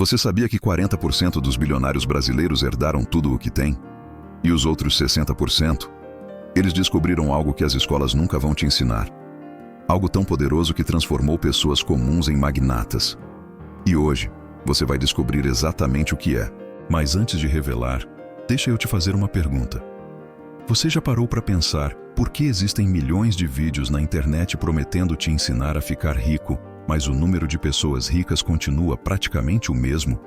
Você sabia que 40% dos bilionários brasileiros herdaram tudo o que têm? E os outros 60%? Eles descobriram algo que as escolas nunca vão te ensinar. Algo tão poderoso que transformou pessoas comuns em magnatas. E hoje, você vai descobrir exatamente o que é. Mas antes de revelar, deixa eu te fazer uma pergunta. Você já parou para pensar por que existem milhões de vídeos na internet prometendo te ensinar a ficar rico, mas o número de pessoas ricas continua praticamente o mesmo?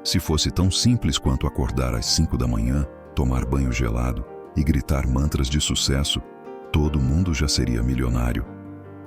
Se fosse tão simples quanto acordar às 5 da manhã, tomar banho gelado e gritar mantras de sucesso, todo mundo já seria milionário.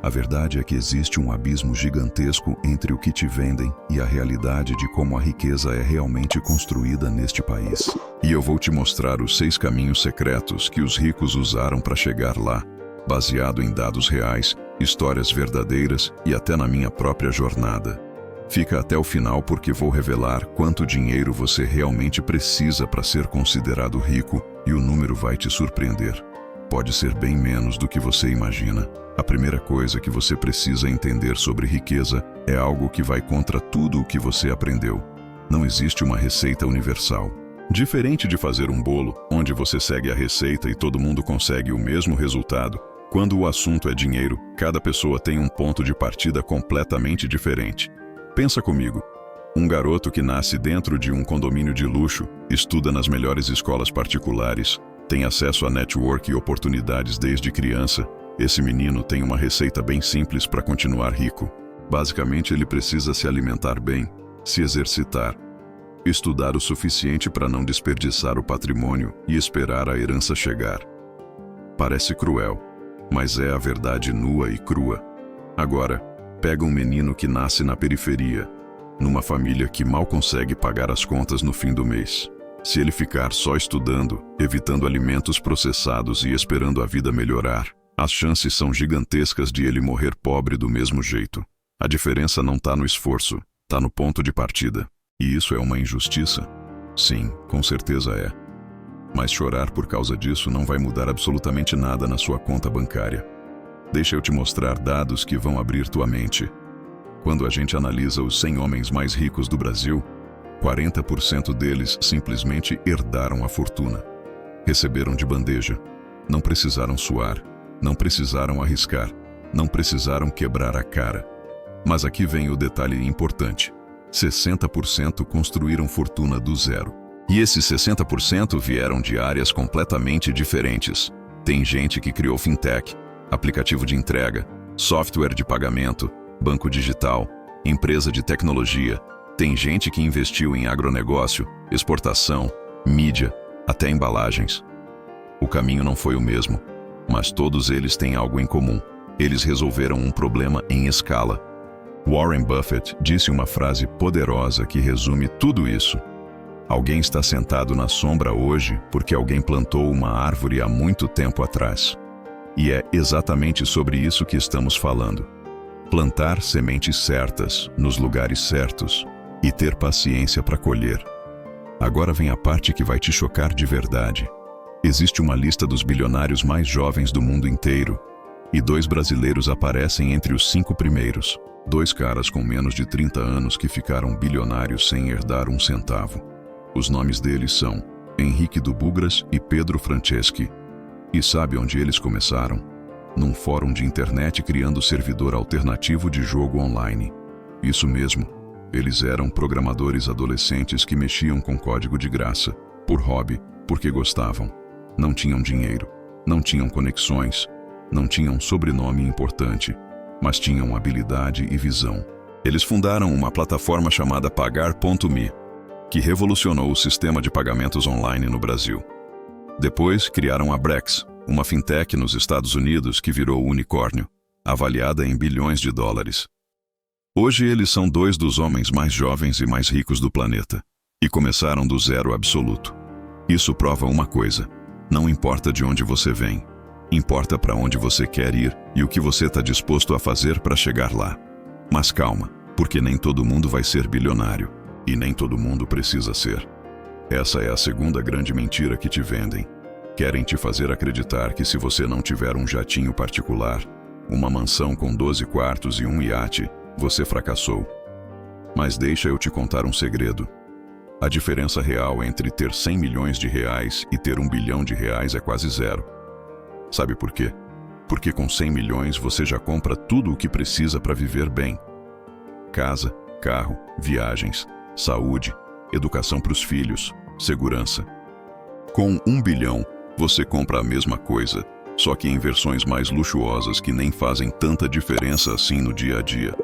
A verdade é que existe um abismo gigantesco entre o que te vendem e a realidade de como a riqueza é realmente construída neste país. E eu vou te mostrar os 6 caminhos secretos que os ricos usaram para chegar lá, baseado em dados reais, histórias verdadeiras e até na minha própria jornada. Fica até o final porque vou revelar quanto dinheiro você realmente precisa para ser considerado rico e o número vai te surpreender. Pode ser bem menos do que você imagina. A primeira coisa que você precisa entender sobre riqueza é algo que vai contra tudo o que você aprendeu. Não existe uma receita universal. Diferente de fazer um bolo, onde você segue a receita e todo mundo consegue o mesmo resultado, quando o assunto é dinheiro, cada pessoa tem um ponto de partida completamente diferente. Pensa comigo. Um garoto que nasce dentro de um condomínio de luxo, estuda nas melhores escolas particulares, tem acesso a network e oportunidades desde criança. Esse menino tem uma receita bem simples para continuar rico. Basicamente, ele precisa se alimentar bem, se exercitar, estudar o suficiente para não desperdiçar o patrimônio e esperar a herança chegar. Parece cruel, mas é a verdade nua e crua. Agora, pega um menino que nasce na periferia, numa família que mal consegue pagar as contas no fim do mês. Se ele ficar só estudando, evitando alimentos processados e esperando a vida melhorar, as chances são gigantescas de ele morrer pobre do mesmo jeito. A diferença não está no esforço, está no ponto de partida. E isso é uma injustiça? Sim, com certeza é. Mas chorar por causa disso não vai mudar absolutamente nada na sua conta bancária. Deixa eu te mostrar dados que vão abrir tua mente. Quando a gente analisa os 100 homens mais ricos do Brasil, 40% deles simplesmente herdaram a fortuna. Receberam de bandeja. Não precisaram suar, não precisaram arriscar, não precisaram quebrar a cara. Mas aqui vem o detalhe importante. 60% construíram fortuna do zero. E esses 60% vieram de áreas completamente diferentes. Tem gente que criou fintech, aplicativo de entrega, software de pagamento, banco digital, empresa de tecnologia. Tem gente que investiu em agronegócio, exportação, mídia, até embalagens. O caminho não foi o mesmo, mas todos eles têm algo em comum. Eles resolveram um problema em escala. Warren Buffett disse uma frase poderosa que resume tudo isso. Alguém está sentado na sombra hoje porque alguém plantou uma árvore há muito tempo atrás. E é exatamente sobre isso que estamos falando. Plantar sementes certas, nos lugares certos, e ter paciência para colher. Agora vem a parte que vai te chocar de verdade. Existe uma lista dos bilionários mais jovens do mundo inteiro, e 2 brasileiros aparecem entre os 5 primeiros. 2 caras com menos de 30 anos que ficaram bilionários sem herdar um centavo. Os nomes deles são Henrique do Bugras e Pedro Franceschi. E sabe onde eles começaram? Num fórum de internet criando servidor alternativo de jogo online. Isso mesmo, eles eram programadores adolescentes que mexiam com código de graça, por hobby, porque gostavam. Não tinham dinheiro, não tinham conexões, não tinham sobrenome importante, mas tinham habilidade e visão. Eles fundaram uma plataforma chamada Pagar.me, que revolucionou o sistema de pagamentos online no Brasil. Depois criaram a Brex, uma fintech nos Estados Unidos que virou unicórnio, avaliada em bilhões de dólares. Hoje eles são 2 dos homens mais jovens e mais ricos do planeta, e começaram do zero absoluto. Isso prova uma coisa: não importa de onde você vem, importa para onde você quer ir e o que você está disposto a fazer para chegar lá. Mas calma, porque nem todo mundo vai ser bilionário, e nem todo mundo precisa ser. Essa é a segunda grande mentira que te vendem. Querem te fazer acreditar que se você não tiver um jatinho particular, uma mansão com 12 quartos e um iate, você fracassou. Mas deixa eu te contar um segredo. A diferença real entre ter 100 milhões de reais e ter 1 bilhão de reais é quase zero. Sabe por quê? Porque com 100 milhões você já compra tudo o que precisa para viver bem. Casa, carro, viagens, saúde, educação para os filhos, segurança. Com 1 bilhão, você compra a mesma coisa, só que em versões mais luxuosas que nem fazem tanta diferença assim no dia a dia.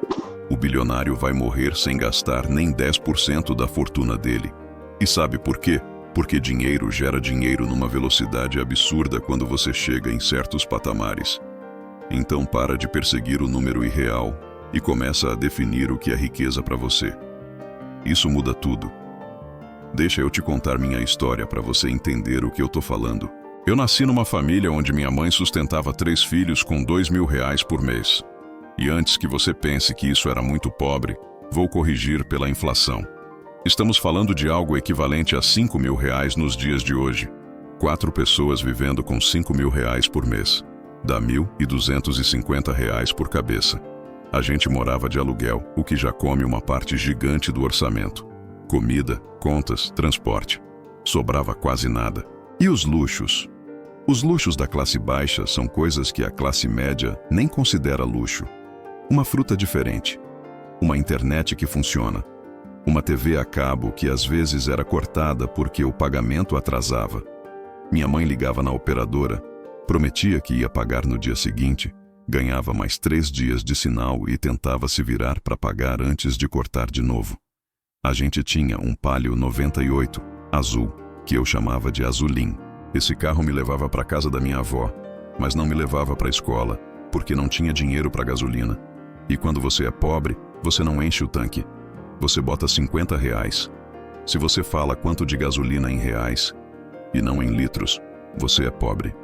O bilionário vai morrer sem gastar nem 10% da fortuna dele. E sabe por quê? Porque dinheiro gera dinheiro numa velocidade absurda quando você chega em certos patamares. Então para de perseguir o número irreal e começa a definir o que é riqueza para você. Isso muda tudo. Deixa eu te contar minha história para você entender o que eu tô falando. Eu nasci numa família onde minha mãe sustentava 3 filhos com R$ 2.000 por mês. E antes que você pense que isso era muito pobre, vou corrigir pela inflação. Estamos falando de algo equivalente a R$ 5.000 nos dias de hoje. 4 pessoas vivendo com R$ 5.000 por mês. Dá R$ 1.250 por cabeça. A gente morava de aluguel, o que já come uma parte gigante do orçamento. Comida, contas, transporte. Sobrava quase nada. E os luxos? Os luxos da classe baixa são coisas que a classe média nem considera luxo. Uma fruta diferente. Uma internet que funciona. Uma TV a cabo que às vezes era cortada porque o pagamento atrasava. Minha mãe ligava na operadora, prometia que ia pagar no dia seguinte, ganhava mais 3 dias de sinal e tentava se virar para pagar antes de cortar de novo. A gente tinha um Palio 98, azul, que eu chamava de Azulim. Esse carro me levava para casa da minha avó, mas não me levava para a escola, porque não tinha dinheiro para gasolina. E quando você é pobre, você não enche o tanque. Você bota R$ 50. Se você fala quanto de gasolina em reais, e não em litros, você é pobre.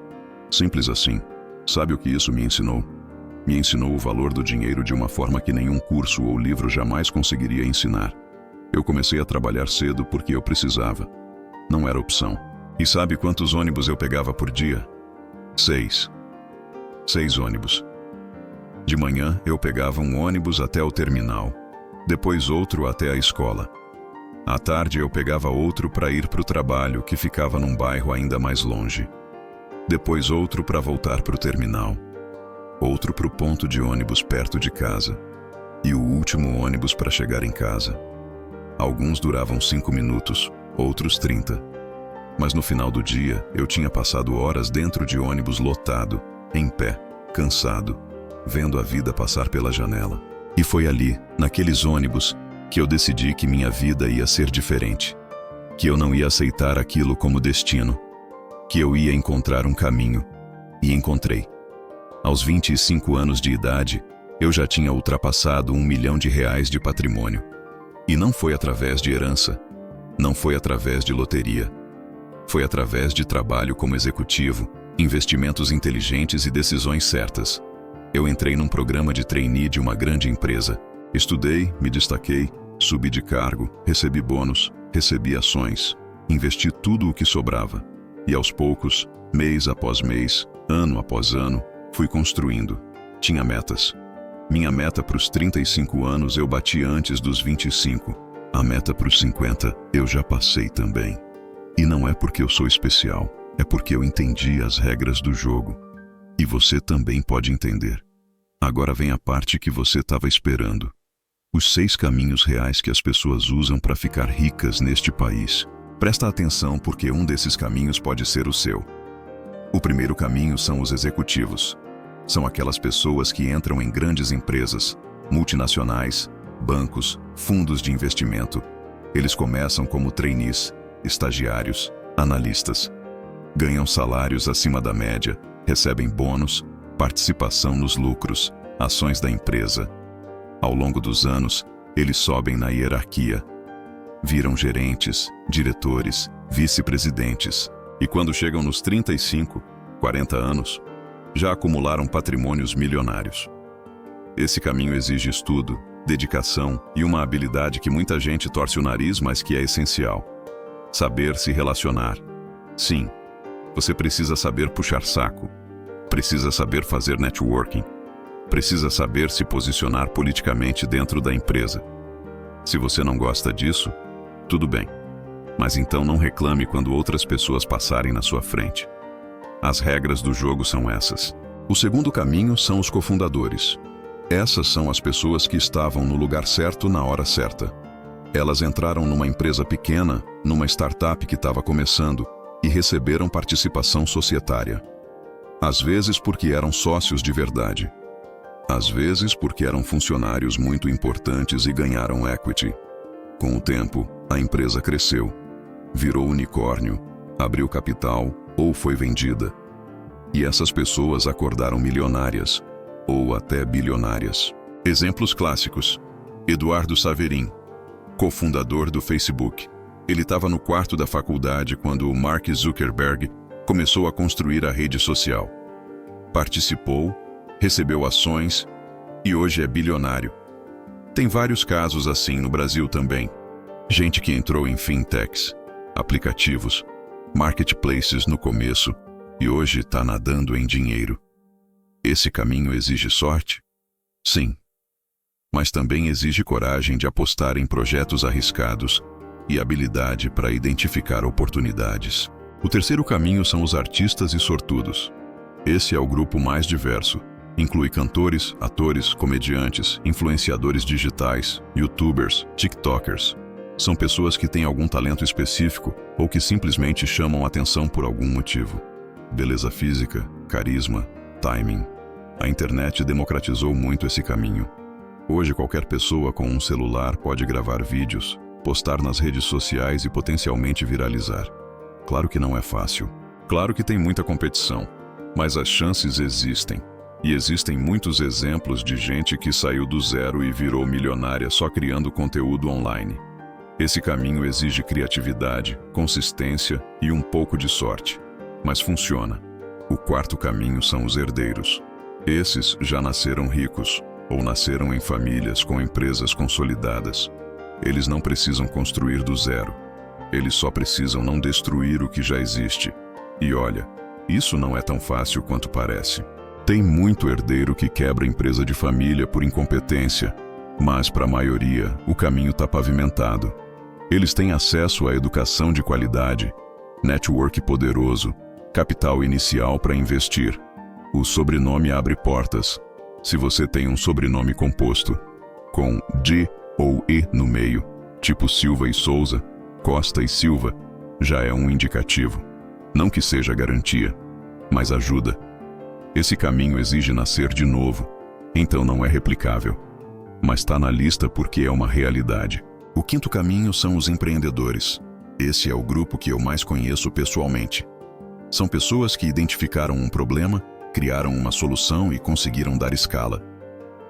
Simples assim. Sabe o que isso me ensinou? Me ensinou o valor do dinheiro de uma forma que nenhum curso ou livro jamais conseguiria ensinar. Eu comecei a trabalhar cedo porque eu precisava. Não era opção. E sabe quantos ônibus eu pegava por dia? 6. 6 ônibus. De manhã eu pegava um ônibus até o terminal, depois outro até a escola. À tarde eu pegava outro para ir para o trabalho, que ficava num bairro ainda mais longe. Depois outro para voltar para o terminal. Outro para o ponto de ônibus perto de casa. E o último ônibus para chegar em casa. Alguns duravam 5 minutos, outros 30. Mas no final do dia, eu tinha passado horas dentro de ônibus lotado, em pé, cansado, vendo a vida passar pela janela. E foi ali, naqueles ônibus, que eu decidi que minha vida ia ser diferente. Que eu não ia aceitar aquilo como destino. Que eu ia encontrar um caminho. E encontrei. Aos 25 anos de idade, eu já tinha ultrapassado R$ 1 milhão de patrimônio. E não foi através de herança. Não foi através de loteria. Foi através de trabalho como executivo, investimentos inteligentes e decisões certas. Eu entrei num programa de trainee de uma grande empresa. Estudei, me destaquei, subi de cargo, recebi bônus, recebi ações, investi tudo o que sobrava. E aos poucos, mês após mês, ano após ano, fui construindo. Tinha metas. Minha meta para os 35 anos eu bati antes dos 25. A meta para os 50 eu já passei também. E não é porque eu sou especial, é porque eu entendi as regras do jogo. E você também pode entender. Agora vem a parte que você estava esperando. Os 6 caminhos reais que as pessoas usam para ficar ricas neste país. Presta atenção porque um desses caminhos pode ser o seu. O primeiro caminho são os executivos. São aquelas pessoas que entram em grandes empresas, multinacionais, bancos, fundos de investimento. Eles começam como trainees, estagiários, analistas. Ganham salários acima da média, recebem bônus, participação nos lucros, ações da empresa. Ao longo dos anos, eles sobem na hierarquia. Viram gerentes, diretores, vice-presidentes. E quando chegam nos 35, 40 anos, já acumularam patrimônios milionários. Esse caminho exige estudo, dedicação e uma habilidade que muita gente torce o nariz, mas que é essencial. Saber se relacionar. Sim, você precisa saber puxar saco. Precisa saber fazer networking. Precisa saber se posicionar politicamente dentro da empresa. Se você não gosta disso, tudo bem. Mas então não reclame quando outras pessoas passarem na sua frente. As regras do jogo são essas. O segundo caminho são os cofundadores. Essas são as pessoas que estavam no lugar certo na hora certa. Elas entraram numa empresa pequena, numa startup que estava começando, e receberam participação societária. Às vezes porque eram sócios de verdade. Às vezes porque eram funcionários muito importantes e ganharam equity. Com o tempo, a empresa cresceu, virou unicórnio, abriu capital ou foi vendida. E essas pessoas acordaram milionárias, ou até bilionárias. Exemplos clássicos. Eduardo Saverin, cofundador do Facebook. Ele estava no quarto da faculdade quando o Mark Zuckerberg começou a construir a rede social. Participou, recebeu ações e hoje é bilionário. Tem vários casos assim no Brasil também. Gente que entrou em fintechs, aplicativos, marketplaces no começo e hoje está nadando em dinheiro. Esse caminho exige sorte? Sim. Mas também exige coragem de apostar em projetos arriscados e habilidade para identificar oportunidades. O terceiro caminho são os artistas e sortudos. Esse é o grupo mais diverso. Inclui cantores, atores, comediantes, influenciadores digitais, youtubers, tiktokers. São pessoas que têm algum talento específico ou que simplesmente chamam atenção por algum motivo. Beleza física, carisma, timing. A internet democratizou muito esse caminho. Hoje qualquer pessoa com um celular pode gravar vídeos, postar nas redes sociais e potencialmente viralizar. Claro que não é fácil. Claro que tem muita competição. Mas as chances existem. E existem muitos exemplos de gente que saiu do zero e virou milionária só criando conteúdo online. Esse caminho exige criatividade, consistência e um pouco de sorte. Mas funciona. O quarto caminho são os herdeiros. Esses já nasceram ricos, ou nasceram em famílias com empresas consolidadas. Eles não precisam construir do zero. Eles só precisam não destruir o que já existe. E olha, isso não é tão fácil quanto parece. Tem muito herdeiro que quebra empresa de família por incompetência, mas para a maioria o caminho está pavimentado. Eles têm acesso à educação de qualidade, network poderoso, capital inicial para investir. O sobrenome abre portas. Se você tem um sobrenome composto, com D ou E no meio, tipo Silva e Souza, Costa e Silva, já é um indicativo. Não que seja garantia, mas ajuda. Esse caminho exige nascer de novo, então não é replicável. Mas está na lista porque é uma realidade. O quinto caminho são os empreendedores. Esse é o grupo que eu mais conheço pessoalmente. São pessoas que identificaram um problema, criaram uma solução e conseguiram dar escala.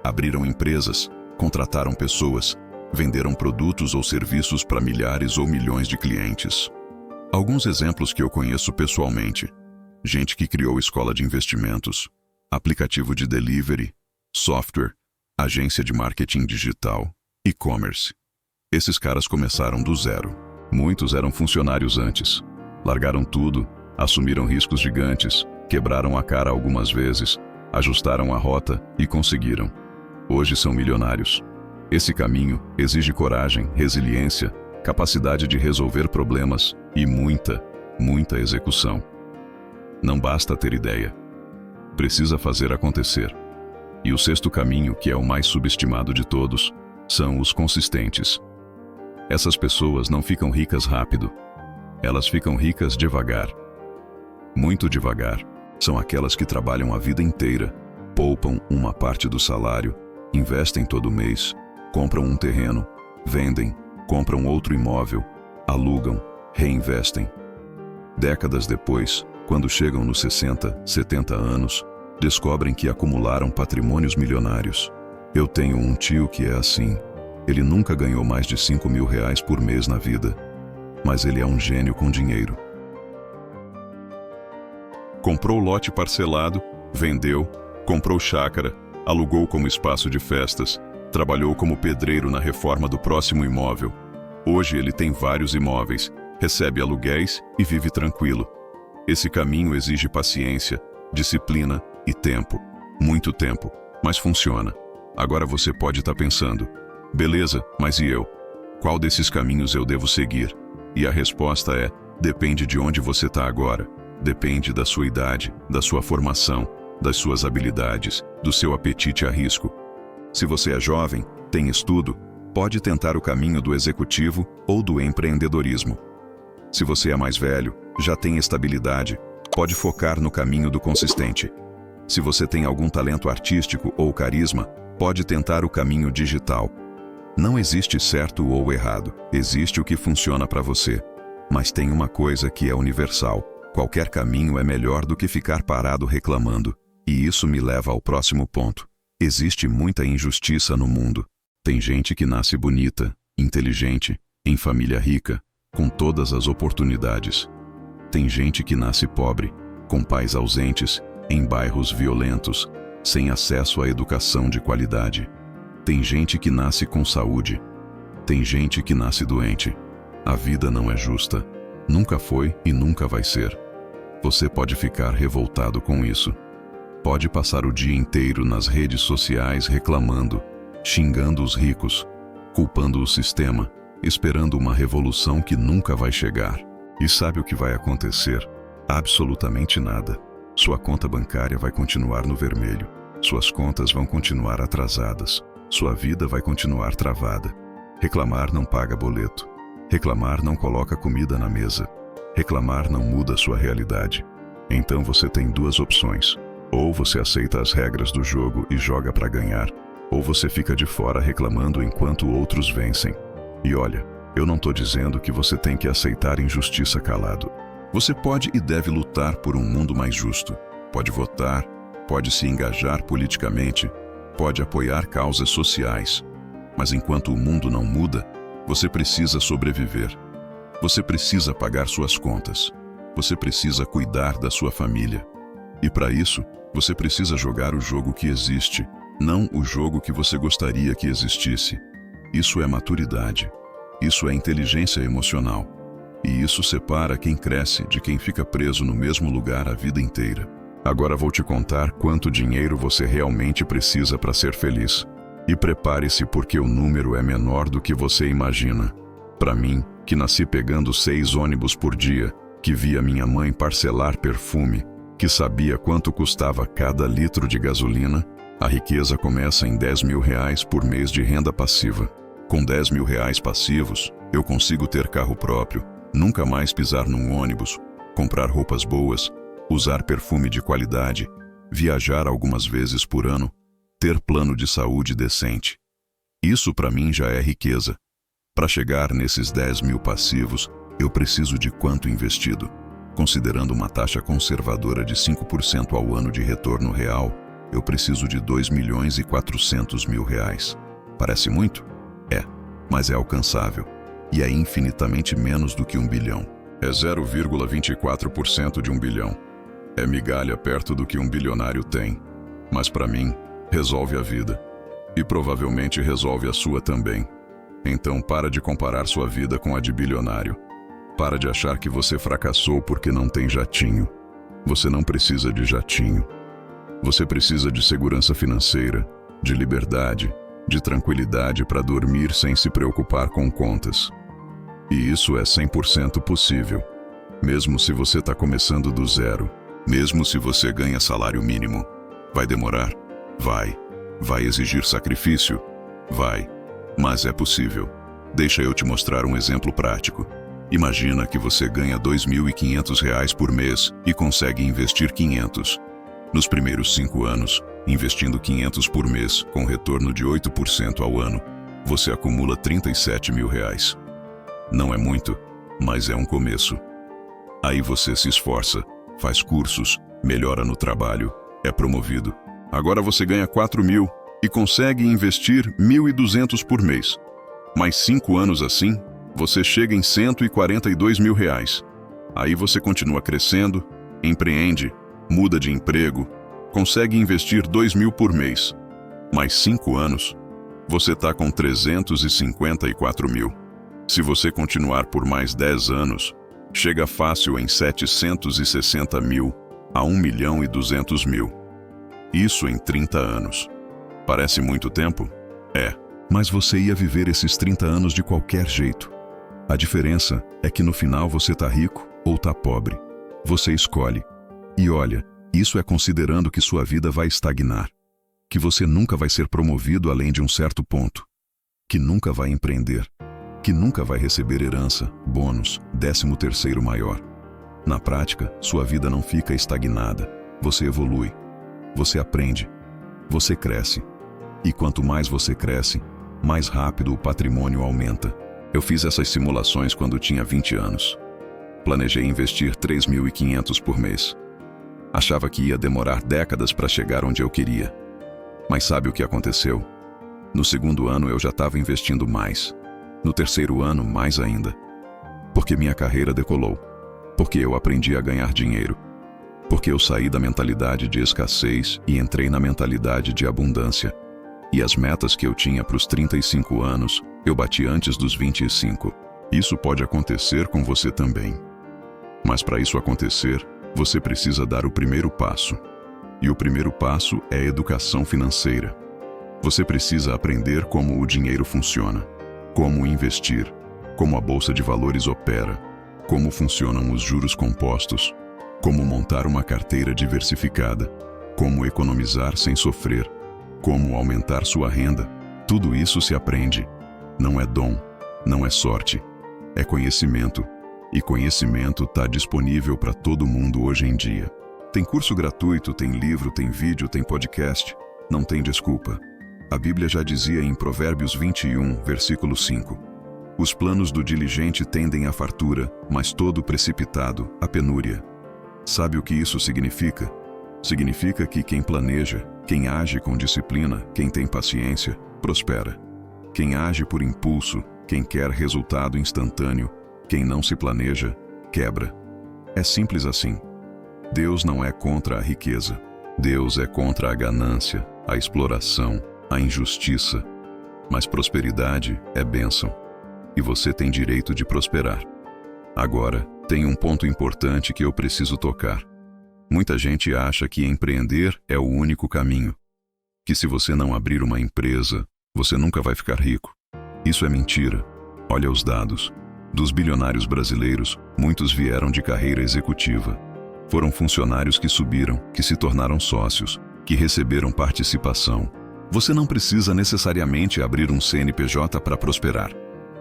Abriram empresas, contrataram pessoas, venderam produtos ou serviços para milhares ou milhões de clientes. Alguns exemplos que eu conheço pessoalmente. Gente que criou escola de investimentos, aplicativo de delivery, software, agência de marketing digital, e-commerce. Esses caras começaram do zero. Muitos eram funcionários antes. Largaram tudo, assumiram riscos gigantes, quebraram a cara algumas vezes, ajustaram a rota e conseguiram. Hoje são milionários. Esse caminho exige coragem, resiliência, capacidade de resolver problemas e muita execução. Não basta ter ideia. Precisa fazer acontecer. E o sexto caminho, que é o mais subestimado de todos, são os consistentes. Essas pessoas não ficam ricas rápido. Elas ficam ricas devagar. Muito devagar. São aquelas que trabalham a vida inteira, poupam uma parte do salário, investem todo mês, compram um terreno, vendem, compram outro imóvel, alugam, reinvestem. Décadas depois, quando chegam nos 60, 70 anos, descobrem que acumularam patrimônios milionários. Eu tenho um tio que é assim. Ele nunca ganhou mais de R$5.000 por mês na vida. Mas ele é um gênio com dinheiro. Comprou lote parcelado, vendeu, comprou chácara, alugou como espaço de festas, trabalhou como pedreiro na reforma do próximo imóvel. Hoje ele tem vários imóveis, recebe aluguéis e vive tranquilo. Esse caminho exige paciência, disciplina e tempo. Muito tempo, mas funciona. Agora você pode estar pensando, beleza, mas e eu? Qual desses caminhos eu devo seguir? E a resposta é: depende de onde você está agora. Depende da sua idade, da sua formação, das suas habilidades, do seu apetite a risco. Se você é jovem, tem estudo, pode tentar o caminho do executivo ou do empreendedorismo. Se você é mais velho, já tem estabilidade, pode focar no caminho do consistente. Se você tem algum talento artístico ou carisma, pode tentar o caminho digital. Não existe certo ou errado, existe o que funciona para você. Mas tem uma coisa que é universal: qualquer caminho é melhor do que ficar parado reclamando. E isso me leva ao próximo ponto. Existe muita injustiça no mundo. Tem gente que nasce bonita, inteligente, em família rica, com todas as oportunidades. Tem gente que nasce pobre, com pais ausentes, em bairros violentos, sem acesso à educação de qualidade. Tem gente que nasce com saúde. Tem gente que nasce doente. A vida não é justa. Nunca foi e nunca vai ser. Você pode ficar revoltado com isso. Pode passar o dia inteiro nas redes sociais reclamando, xingando os ricos, culpando o sistema, esperando uma revolução que nunca vai chegar. E sabe o que vai acontecer? Absolutamente nada. Sua conta bancária vai continuar no vermelho. Suas contas vão continuar atrasadas. Sua vida vai continuar travada. Reclamar não paga boleto. Reclamar não coloca comida na mesa. Reclamar não muda sua realidade. Então você tem duas opções. Ou você aceita as regras do jogo e joga para ganhar, ou você fica de fora reclamando enquanto outros vencem. E olha, eu não estou dizendo que você tem que aceitar injustiça calado. Você pode e deve lutar por um mundo mais justo. Pode votar, pode se engajar politicamente, pode apoiar causas sociais. Mas enquanto o mundo não muda, você precisa sobreviver. Você precisa pagar suas contas. Você precisa cuidar da sua família. E para isso, você precisa jogar o jogo que existe, não o jogo que você gostaria que existisse. Isso é maturidade. Isso é inteligência emocional. E isso separa quem cresce de quem fica preso no mesmo lugar a vida inteira. Agora vou te contar quanto dinheiro você realmente precisa para ser feliz. E prepare-se porque o número é menor do que você imagina. Para mim, que nasci pegando 6 ônibus por dia, que via minha mãe parcelar perfume, que sabia quanto custava cada litro de gasolina, a riqueza começa em R$10.000 por mês de renda passiva. Com R$10.000 passivos, eu consigo ter carro próprio, nunca mais pisar num ônibus, comprar roupas boas, usar perfume de qualidade, viajar algumas vezes por ano, ter plano de saúde decente. Isso para mim já é riqueza. Para chegar nesses 10.000 passivos, eu preciso de quanto investido? Considerando uma taxa conservadora de 5% ao ano de retorno real, eu preciso de R$2.400.000. Parece muito? É, mas é alcançável. E é infinitamente menos do que 1 bilhão. É 0,24% de 1 bilhão. É migalha perto do que um bilionário tem. Mas para mim, resolve a vida. E provavelmente resolve a sua também. Então para de comparar sua vida com a de bilionário. Para de achar que você fracassou porque não tem jatinho. Você não precisa de jatinho. Você precisa de segurança financeira, de liberdade, de tranquilidade para dormir sem se preocupar com contas. E isso é 100% possível. Mesmo se você está começando do zero. Mesmo se você ganha salário mínimo. Vai demorar? Vai. Vai exigir sacrifício? Vai. Mas é possível. Deixa eu te mostrar um exemplo prático. Imagina que você ganha R$2.500 por mês e consegue investir 500. Nos primeiros 5 anos, investindo 500 por mês, com retorno de 8% ao ano, você acumula R$37.000. Não é muito, mas é um começo. Aí você se esforça, faz cursos, melhora no trabalho, é promovido. Agora você ganha 4.000 e consegue investir 1.200 por mês. Mais 5 anos assim, você chega em R$142.000. Aí você continua crescendo, empreende, muda de emprego, consegue investir 2.000 por mês. Mais 5 anos, você está com 354.000. Se você continuar por mais 10 anos, chega fácil em 760.000 a 1.200.000. Isso em 30 anos. Parece muito tempo? É, Mas você ia viver esses 30 anos de qualquer jeito. A diferença é que no final você tá rico ou tá pobre. Você escolhe. E olha, isso é considerando que sua vida vai estagnar. Que você nunca vai ser promovido além de um certo ponto. Que nunca vai empreender. Que nunca vai receber herança, bônus, 13º maior. Na prática, sua vida não fica estagnada. Você evolui. Você aprende. Você cresce. E quanto mais você cresce, mais rápido o patrimônio aumenta. Eu fiz essas simulações quando tinha 20 anos. Planejei investir 3.500 por mês. Achava que ia demorar décadas para chegar onde eu queria. Mas sabe o que aconteceu? No segundo ano eu já estava investindo mais. No terceiro ano, mais ainda. Porque minha carreira decolou. Porque eu aprendi a ganhar dinheiro. Porque eu saí da mentalidade de escassez e entrei na mentalidade de abundância. E as metas que eu tinha para os 35 anos, eu bati antes dos 25. Isso pode acontecer com você também. Mas para isso acontecer, você precisa dar o primeiro passo. E o primeiro passo é educação financeira. Você precisa aprender como o dinheiro funciona, como investir, como a bolsa de valores opera, como funcionam os juros compostos, como montar uma carteira diversificada, como economizar sem sofrer, como aumentar sua renda. Tudo isso se aprende. Não é dom, não é sorte, é conhecimento. E conhecimento está disponível para todo mundo hoje em dia. Tem curso gratuito, tem livro, tem vídeo, tem podcast. Não tem desculpa. A Bíblia já dizia em Provérbios 21, versículo 5. Os planos do diligente tendem à fartura, mas todo precipitado, à penúria. Sabe o que isso significa? Significa que quem planeja, quem age com disciplina, quem tem paciência, prospera. Quem age por impulso, quem quer resultado instantâneo, quem não se planeja, quebra. É simples assim. Deus não é contra a riqueza. Deus é contra a ganância, a exploração, a injustiça. Mas prosperidade é bênção. E você tem direito de prosperar. Agora, tem um ponto importante que eu preciso tocar. Muita gente acha que empreender é o único caminho. Que se você não abrir uma empresa, você nunca vai ficar rico. Isso é mentira. Olha os dados. Dos bilionários brasileiros, muitos vieram de carreira executiva. Foram funcionários que subiram, que se tornaram sócios, que receberam participação. Você não precisa necessariamente abrir um CNPJ para prosperar.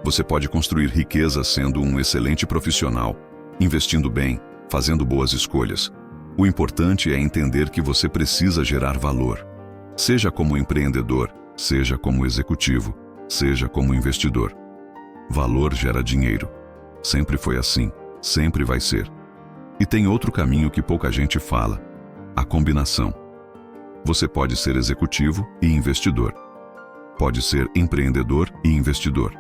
Você pode construir riqueza sendo um excelente profissional, investindo bem, fazendo boas escolhas. O importante é entender que você precisa gerar valor. Seja como empreendedor, seja como executivo, seja como investidor. Valor gera dinheiro. Sempre foi assim, sempre vai ser. E tem outro caminho que pouca gente fala: a combinação. Você pode ser executivo e investidor. Pode ser empreendedor e investidor.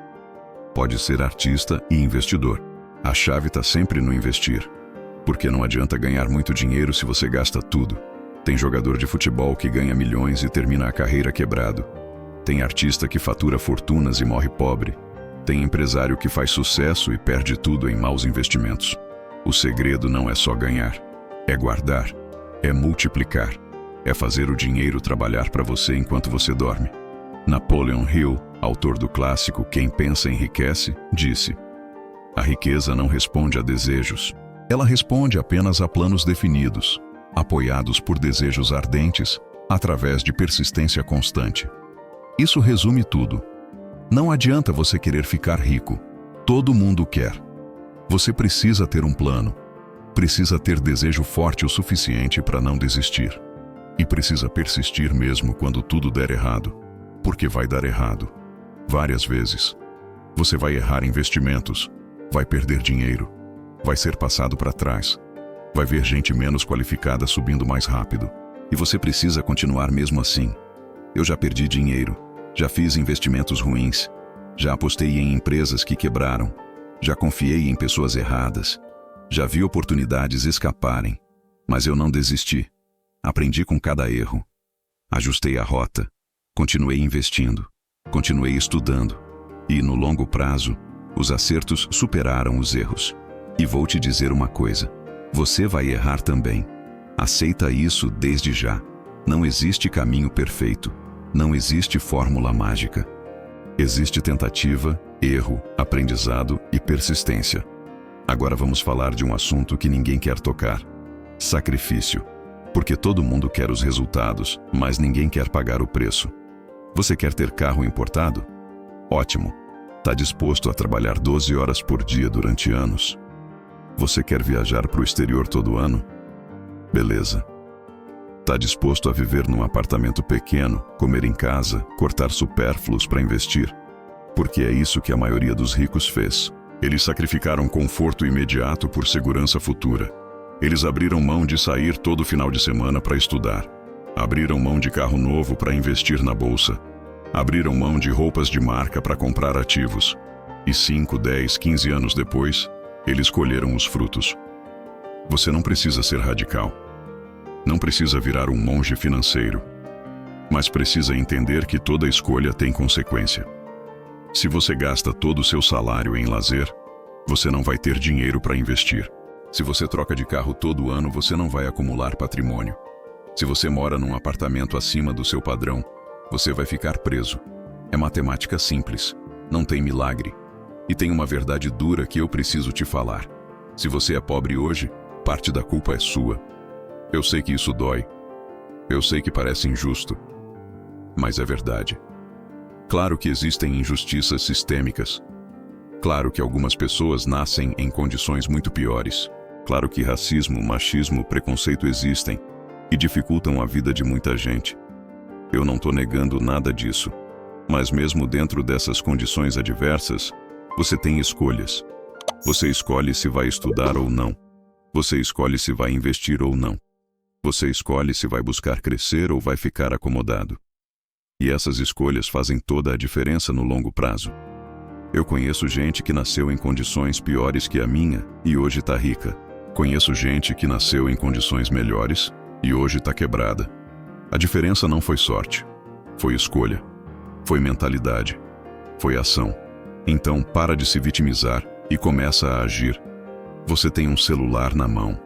Pode ser artista e investidor. A chave está sempre no investir. Porque não adianta ganhar muito dinheiro se você gasta tudo. Tem jogador de futebol que ganha milhões e termina a carreira quebrado. Tem artista que fatura fortunas e morre pobre. Tem empresário que faz sucesso e perde tudo em maus investimentos. O segredo não é só ganhar, é guardar, é multiplicar, é fazer o dinheiro trabalhar para você enquanto você dorme. Napoleon Hill, autor do clássico Quem Pensa Enriquece, disse: a riqueza não responde a desejos, ela responde apenas a planos definidos, apoiados por desejos ardentes, através de persistência constante. Isso resume tudo. Não adianta você querer ficar rico. Todo mundo quer. Você precisa ter um plano. Precisa ter desejo forte o suficiente para não desistir. E precisa persistir mesmo quando tudo der errado. Porque vai dar errado. Várias vezes. Você vai errar investimentos. Vai perder dinheiro. Vai ser passado para trás. Vai ver gente menos qualificada subindo mais rápido. E você precisa continuar mesmo assim. Eu já perdi dinheiro. Já fiz investimentos ruins, já apostei em empresas que quebraram, já confiei em pessoas erradas, já vi oportunidades escaparem, mas eu não desisti. Aprendi com cada erro, ajustei a rota, continuei investindo, continuei estudando e, no longo prazo, os acertos superaram os erros. E vou te dizer uma coisa, você vai errar também. Aceita isso desde já. Não existe caminho perfeito. Não existe fórmula mágica. Existe tentativa, erro, aprendizado e persistência. Agora vamos falar de um assunto que ninguém quer tocar: sacrifício. Porque todo mundo quer os resultados, mas ninguém quer pagar o preço. Você quer ter carro importado? Ótimo. Está disposto a trabalhar 12 horas por dia durante anos? Você quer viajar para o exterior todo ano? Beleza. Está disposto a viver num apartamento pequeno, comer em casa, cortar supérfluos para investir? Porque é isso que a maioria dos ricos fez. Eles sacrificaram conforto imediato por segurança futura. Eles abriram mão de sair todo final de semana para estudar. Abriram mão de carro novo para investir na bolsa. Abriram mão de roupas de marca para comprar ativos. E 5, 10, 15 anos depois, eles colheram os frutos. Você não precisa ser radical. Não precisa virar um monge financeiro. Mas precisa entender que toda escolha tem consequência. Se você gasta todo o seu salário em lazer, você não vai ter dinheiro para investir. Se você troca de carro todo ano, você não vai acumular patrimônio. Se você mora num apartamento acima do seu padrão, você vai ficar preso. É matemática simples, não tem milagre. E tem uma verdade dura que eu preciso te falar. Se você é pobre hoje, parte da culpa é sua. Eu sei que isso dói. Eu sei que parece injusto. Mas é verdade. Claro que existem injustiças sistêmicas. Claro que algumas pessoas nascem em condições muito piores. Claro que racismo, machismo, preconceito existem e dificultam a vida de muita gente. Eu não estou negando nada disso. Mas mesmo dentro dessas condições adversas, você tem escolhas. Você escolhe se vai estudar ou não. Você escolhe se vai investir ou não. Você escolhe se vai buscar crescer ou vai ficar acomodado. E essas escolhas fazem toda a diferença no longo prazo. Eu conheço gente que nasceu em condições piores que a minha e hoje está rica. Conheço gente que nasceu em condições melhores e hoje está quebrada. A diferença não foi sorte, foi escolha, foi mentalidade, foi ação. Então para de se vitimizar e começa a agir. Você tem um celular na mão,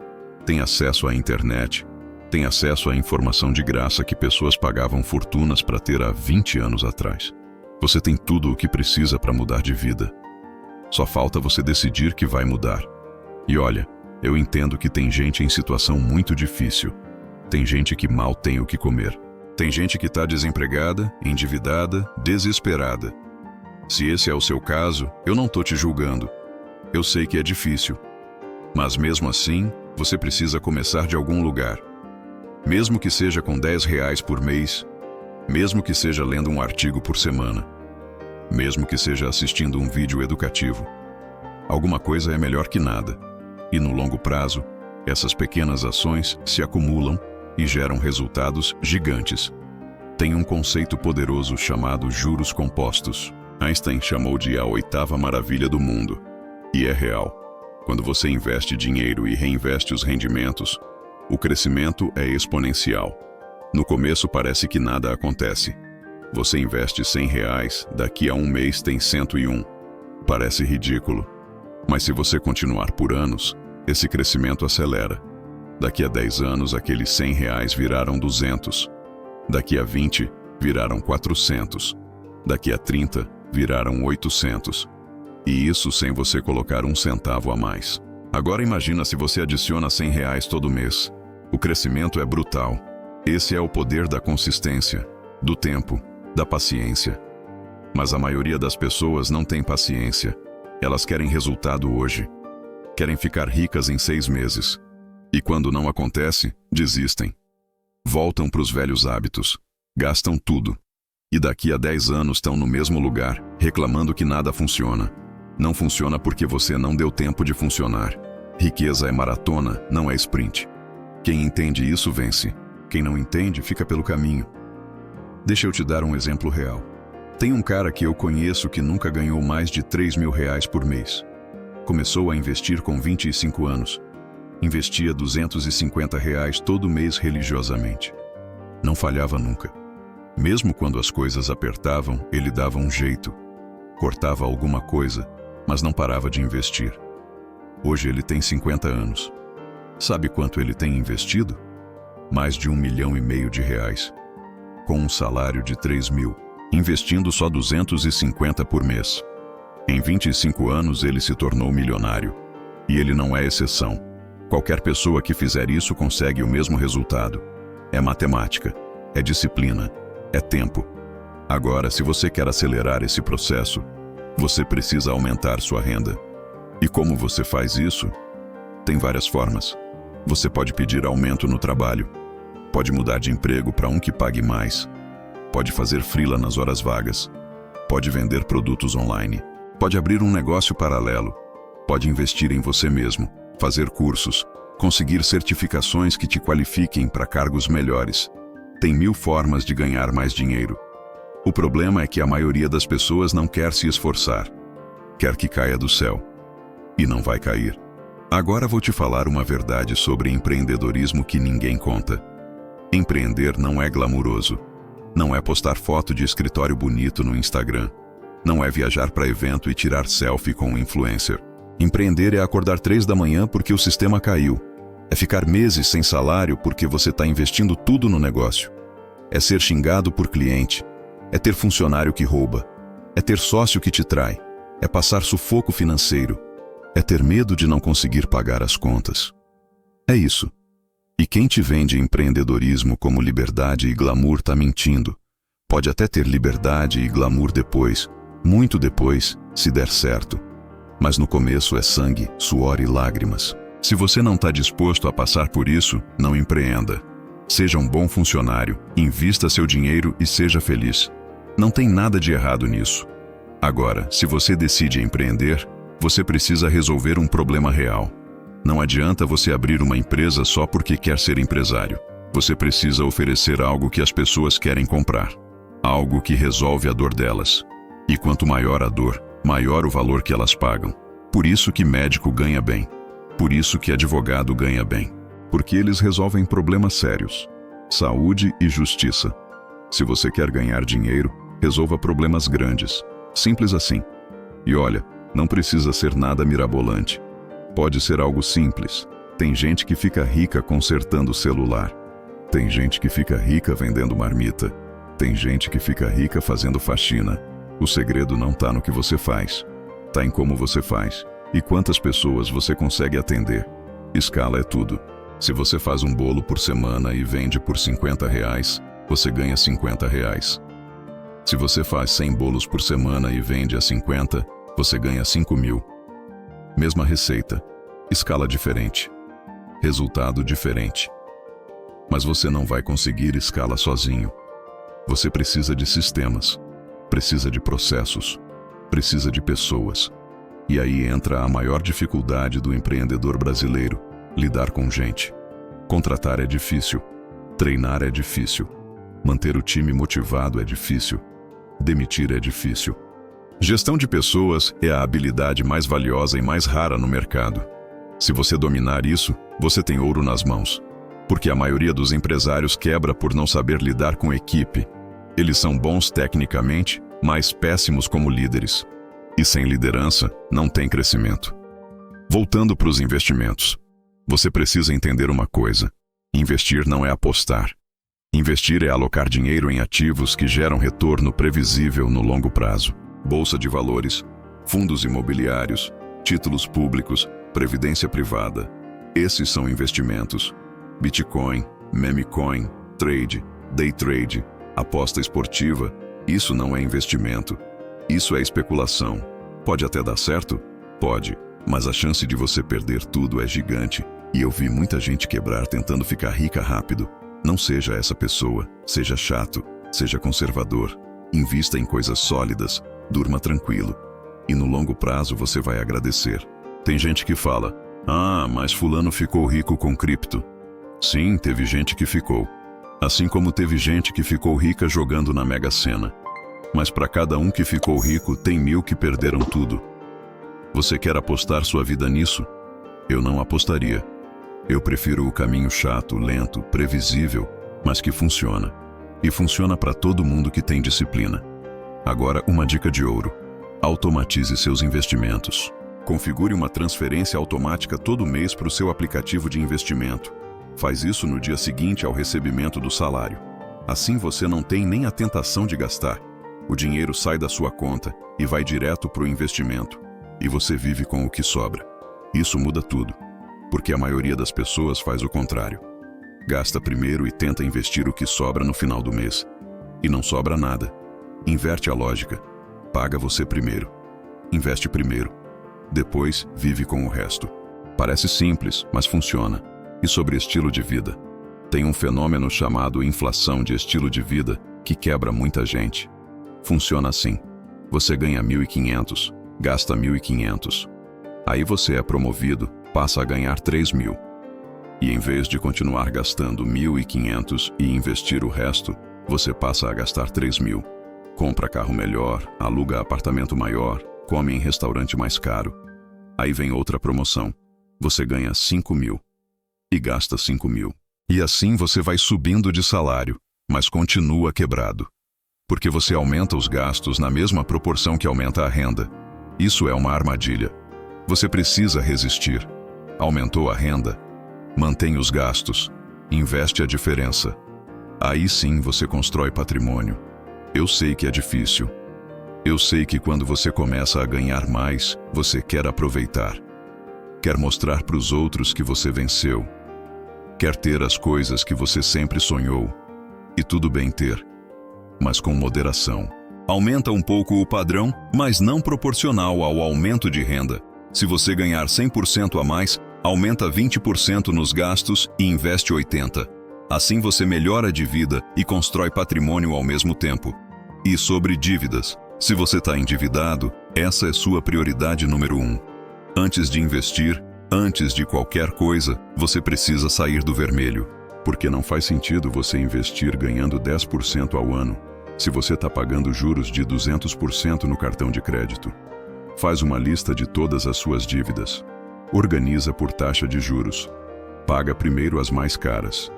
tem acesso à internet, tem acesso à informação de graça que pessoas pagavam fortunas para ter há 20 anos atrás. Você tem tudo o que precisa para mudar de vida. Só falta você decidir que vai mudar. E olha, eu entendo que tem gente em situação muito difícil. Tem gente que mal tem o que comer. Tem gente que está desempregada, endividada, desesperada. Se esse é o seu caso, eu não estou te julgando. Eu sei que é difícil. Mas mesmo assim, você precisa começar de algum lugar. Mesmo que seja com R$ 10 por mês, mesmo que seja lendo um artigo por semana, mesmo que seja assistindo um vídeo educativo. Alguma coisa é melhor que nada. E no longo prazo, essas pequenas ações se acumulam e geram resultados gigantes. Tem um conceito poderoso chamado juros compostos. Einstein chamou de a 8ª maravilha do mundo. E é real. Quando você investe dinheiro e reinveste os rendimentos, o crescimento é exponencial. No começo parece que nada acontece. Você investe R$ 100, daqui a um mês tem 101. Parece ridículo. Mas se você continuar por anos, esse crescimento acelera. Daqui a 10 anos, aqueles R$ 100 viraram 200. Daqui a 20, viraram 400. Daqui a 30, viraram 800. E isso sem você colocar um centavo a mais. Agora imagina se você adiciona R$ 100 todo mês. O crescimento é brutal. Esse é o poder da consistência, do tempo, da paciência. Mas a maioria das pessoas não tem paciência. Elas querem resultado hoje. Querem ficar ricas em 6 meses. E quando não acontece, desistem. Voltam para os velhos hábitos. Gastam tudo. E daqui a 10 anos estão no mesmo lugar, reclamando que nada funciona. Não funciona porque você não deu tempo de funcionar. Riqueza é maratona, não é sprint. Quem entende isso vence. Quem não entende fica pelo caminho. Deixa eu te dar um exemplo real. Tem um cara que eu conheço que nunca ganhou mais de R$ 3.000 por mês. Começou a investir com 25 anos. Investia R$ 250 todo mês religiosamente. Não falhava nunca. Mesmo quando as coisas apertavam, ele dava um jeito. Cortava alguma coisa, mas não parava de investir. Hoje ele tem 50 anos. Sabe quanto ele tem investido? Mais de R$ 1,5 milhão. Com um salário de 3 mil. investindo só 250 por mês. Em 25 anos ele se tornou milionário. E ele não é exceção. Qualquer pessoa que fizer isso consegue o mesmo resultado. É matemática, é disciplina, é tempo. Agora, se você quer acelerar esse processo, você precisa aumentar sua renda. E como você faz isso? Tem várias formas. Você pode pedir aumento no trabalho, pode mudar de emprego para um que pague mais, pode fazer freela nas horas vagas, pode vender produtos online, pode abrir um negócio paralelo, pode investir em você mesmo, fazer cursos, conseguir certificações que te qualifiquem para cargos melhores. Tem 1000 formas de ganhar mais dinheiro. O problema é que a maioria das pessoas não quer se esforçar. Quer que caia do céu. E não vai cair. Agora vou te falar uma verdade sobre empreendedorismo que ninguém conta. Empreender não é glamuroso. Não é postar foto de escritório bonito no Instagram. Não é viajar para evento e tirar selfie com um influencer. Empreender é acordar 3 da manhã porque o sistema caiu. É ficar meses sem salário porque você está investindo tudo no negócio. É ser xingado por cliente. É ter funcionário que rouba. É ter sócio que te trai. É passar sufoco financeiro. É ter medo de não conseguir pagar as contas. É isso. E quem te vende empreendedorismo como liberdade e glamour está mentindo. Pode até ter liberdade e glamour depois, muito depois, se der certo. Mas no começo é sangue, suor e lágrimas. Se você não está disposto a passar por isso, não empreenda. Seja um bom funcionário, invista seu dinheiro e seja feliz. Não tem nada de errado nisso. Agora, se você decide empreender, você precisa resolver um problema real. Não adianta você abrir uma empresa só porque quer ser empresário. Você precisa oferecer algo que as pessoas querem comprar. Algo que resolve a dor delas. E quanto maior a dor, maior o valor que elas pagam. Por isso que médico ganha bem. Por isso que advogado ganha bem. Porque eles resolvem problemas sérios. Saúde e justiça. Se você quer ganhar dinheiro, resolva problemas grandes. Simples assim. E olha, não precisa ser nada mirabolante. Pode ser algo simples. Tem gente que fica rica consertando o celular. Tem gente que fica rica vendendo marmita. Tem gente que fica rica fazendo faxina. O segredo não está no que você faz. Está em como você faz. E quantas pessoas você consegue atender. Escala é tudo. Se você faz um bolo por semana e vende por R$50, você ganha R$50. Se você faz 100 bolos por semana e vende a 50, você ganha 5.000. Mesma receita, escala diferente, resultado diferente. Mas você não vai conseguir escala sozinho. Você precisa de sistemas, precisa de processos, precisa de pessoas. E aí entra a maior dificuldade do empreendedor brasileiro: lidar com gente. Contratar é difícil, treinar é difícil, manter o time motivado é difícil, demitir é difícil. Gestão de pessoas é a habilidade mais valiosa e mais rara no mercado. Se você dominar isso, você tem ouro nas mãos. Porque a maioria dos empresários quebra por não saber lidar com equipe. Eles são bons tecnicamente, mas péssimos como líderes. E sem liderança, não tem crescimento. Voltando para os investimentos. Você precisa entender uma coisa: investir não é apostar. Investir é alocar dinheiro em ativos que geram retorno previsível no longo prazo. Bolsa de valores, fundos imobiliários, títulos públicos, previdência privada. Esses são investimentos. Bitcoin, memecoin, trade, day trade, aposta esportiva, isso não é investimento. Isso é especulação. Pode até dar certo? Pode, mas a chance de você perder tudo é gigante. E eu vi muita gente quebrar tentando ficar rica rápido. Não seja essa pessoa, seja chato, seja conservador. Invista em coisas sólidas, durma tranquilo. E no longo prazo você vai agradecer. Tem gente que fala: "Ah, mas fulano ficou rico com cripto." Sim, teve gente que ficou. Assim como teve gente que ficou rica jogando na Mega Sena. Mas para cada um que ficou rico, tem 1000 que perderam tudo. Você quer apostar sua vida nisso? Eu não apostaria. Eu prefiro o caminho chato, lento, previsível, mas que funciona. E funciona para todo mundo que tem disciplina. Agora, uma dica de ouro: automatize seus investimentos. Configure uma transferência automática todo mês para o seu aplicativo de investimento. Faz isso no dia seguinte ao recebimento do salário. Assim você não tem nem a tentação de gastar. O dinheiro sai da sua conta e vai direto para o investimento. E você vive com o que sobra. Isso muda tudo, porque a maioria das pessoas faz o contrário. Gasta primeiro e tenta investir o que sobra no final do mês. E não sobra nada. Inverte a lógica. Paga você primeiro. Investe primeiro. Depois, vive com o resto. Parece simples, mas funciona. E sobre estilo de vida? Tem um fenômeno chamado inflação de estilo de vida que quebra muita gente. Funciona assim. Você ganha 1.500, gasta 1.500. Aí você é promovido, passa a ganhar 3.000. E em vez de continuar gastando 1.500 e investir o resto, você passa a gastar 3.000. Compra carro melhor, aluga apartamento maior, come em restaurante mais caro. Aí vem outra promoção. Você ganha 5.000 e gasta 5.000. E assim você vai subindo de salário, mas continua quebrado. Porque você aumenta os gastos na mesma proporção que aumenta a renda. Isso é uma armadilha. Você precisa resistir. Aumentou a renda? Mantém os gastos. Investe a diferença. Aí sim você constrói patrimônio. Eu sei que é difícil. Eu sei que quando você começa a ganhar mais, você quer aproveitar. Quer mostrar para os outros que você venceu. Quer ter as coisas que você sempre sonhou. E tudo bem ter, mas com moderação. Aumenta um pouco o padrão, mas não proporcional ao aumento de renda. Se você ganhar 100% a mais, aumenta 20% nos gastos e investe 80%. Assim você melhora de vida e constrói patrimônio ao mesmo tempo. E sobre dívidas, se você está endividado, essa é sua prioridade número 1. Antes de investir, antes de qualquer coisa, você precisa sair do vermelho. Porque não faz sentido você investir ganhando 10% ao ano, se você está pagando juros de 200% no cartão de crédito. Faz uma lista de todas as suas dívidas. Organiza por taxa de juros. Paga primeiro as mais caras.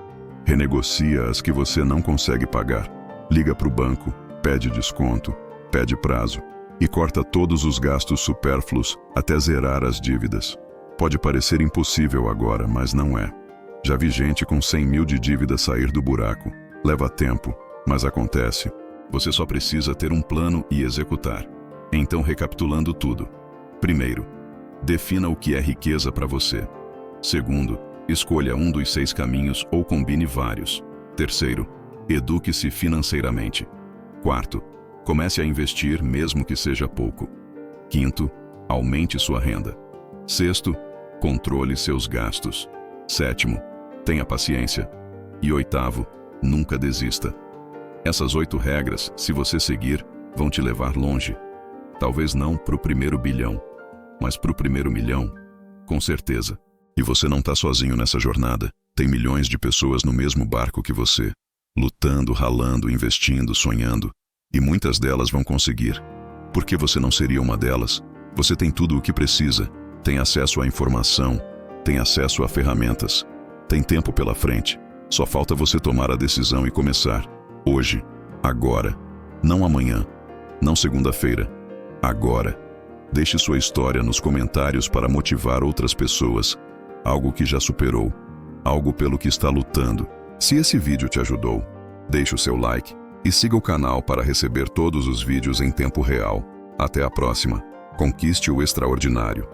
Renegocia as que você não consegue pagar. Liga para o banco, pede desconto, pede prazo e corta todos os gastos supérfluos até zerar as dívidas. Pode parecer impossível agora, mas não é. Já vi gente com 100.000 de dívida sair do buraco. Leva tempo, mas acontece. Você só precisa ter um plano e executar. Então, recapitulando tudo. Primeiro, defina o que é riqueza para você. Segundo, escolha um dos 6 caminhos ou combine vários. Terceiro, eduque-se financeiramente. Quarto, comece a investir mesmo que seja pouco. Quinto, aumente sua renda. Sexto, controle seus gastos. Sétimo, tenha paciência. E oitavo, nunca desista. Essas 8 regras, se você seguir, vão te levar longe. Talvez não para o primeiro bilhão, mas para o primeiro milhão, com certeza. E você não está sozinho nessa jornada. Tem milhões de pessoas no mesmo barco que você, lutando, ralando, investindo, sonhando. E muitas delas vão conseguir. Por que você não seria uma delas? Você tem tudo o que precisa. Tem acesso à informação. Tem acesso a ferramentas. Tem tempo pela frente. Só falta você tomar a decisão e começar. Hoje. Agora. Não amanhã. Não segunda-feira. Agora. Deixe sua história nos comentários para motivar outras pessoas. Algo que já superou. Algo pelo que está lutando. Se esse vídeo te ajudou, deixe o seu like e siga o canal para receber todos os vídeos em tempo real. Até a próxima. Conquiste o extraordinário.